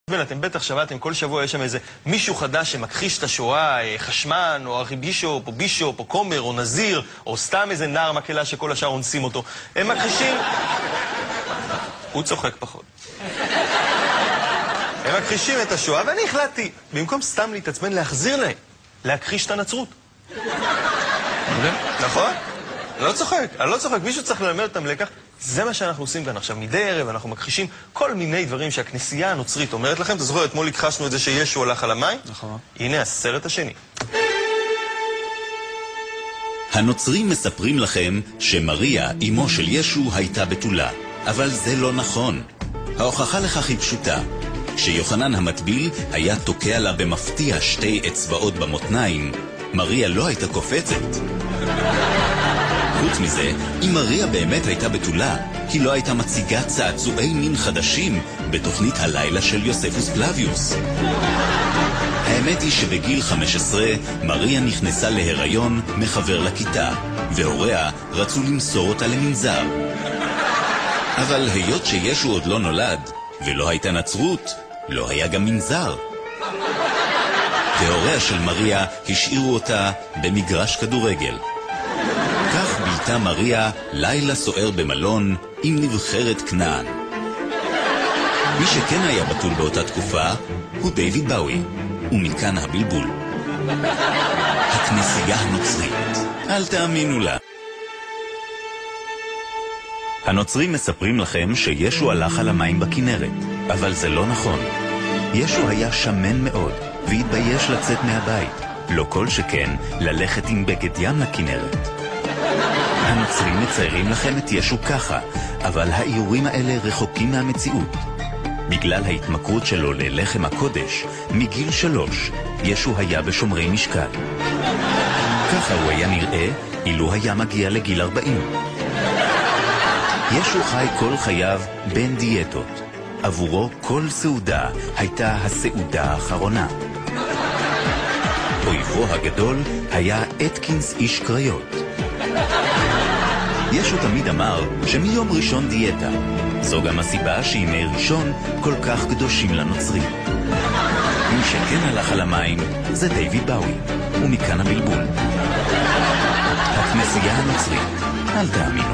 אתם בטח שמעתם, כל שבוע יש שם איזה מישהו חדש שמכחיש את השואה, חשמן, או ארכיבישופ, או בישופ, או כומר, או נזיר, או סתם איזה נער מקהלה שכל השאר אונסים אותו. הם מכחישים... הוא צוחק פחות. הם מכחישים את השואה, ואני החלטתי, במקום סתם להתעצבן, להחזיר להם, להכחיש את הנצרות. נכון? אני לא צוחק, מישהו צריך ללמד אותם לקח. זה מה שאנחנו עושים כאן עכשיו. מדי ערב אנחנו מכחישים כל מיני דברים שהכנסייה הנוצרית אומרת לכם. אתה זוכר, אתמול הכחשנו את זה שישו הלך על המים? נכון. הנה הסרט השני. הנוצרים מספרים לכם שמריה, אמו של ישו, הייתה בתולה. אבל זה לא נכון. ההוכחה לכך היא פשוטה. כשיוחנן המטביל היה תוקע לה במפתיע 2 אצבעות במותניים, מריה לא הייתה קופצת. חוץ מזה, אם מריה באמת הייתה בתולה, היא לא הייתה מציגה צעצועי מין חדשים בתוכנית הלילה של יוספוס פלביוס. האמת היא שבגיל 15 מריה נכנסה להיריון מחבר לכיתה, והוריה רצו למסור אותה למנזר. אבל היות שישו עוד לא נולד, ולא הייתה נצרות, לא היה גם מנזר. והוריה של מריה השאירו אותה במגרש כדורגל. כך בילתה מריה לילה סוער במלון עם נבחרת כנען. מי שכן היה בתול באותה תקופה הוא דיוויד באוי, ומכאן הבלבול. הכנסייה הנוצרית, אל תאמינו לה. הנוצרים מספרים לכם שישו הלך על המים בכנרת, אבל זה לא נכון. ישו היה שמן מאוד והתבייש לצאת מהבית, לא כל שכן ללכת עם בגד ים לכנרת. הנוצרים מציירים לכם את ישו ככה, אבל האיורים האלה רחוקים מהמציאות. בגלל ההתמכרות שלו ללחם הקודש, מגיל 3, ישו היה בשומרי משקל. ככה הוא היה נראה אילו היה מגיע לגיל 40. ישו חי כל חייו בין דיאטות. עבורו כל סעודה הייתה הסעודה האחרונה. אויבו הגדול היה אתקינס איש קריות. ישו תמיד אמר שמיום ראשון דיאטה. זו גם הסיבה שימי ראשון כל כך קדושים לנוצרים. מי שכן הלך על המים זה דיוויד באוי, ומכאן הבלבול. הכנסייה הנוצרית, אל תאמינו.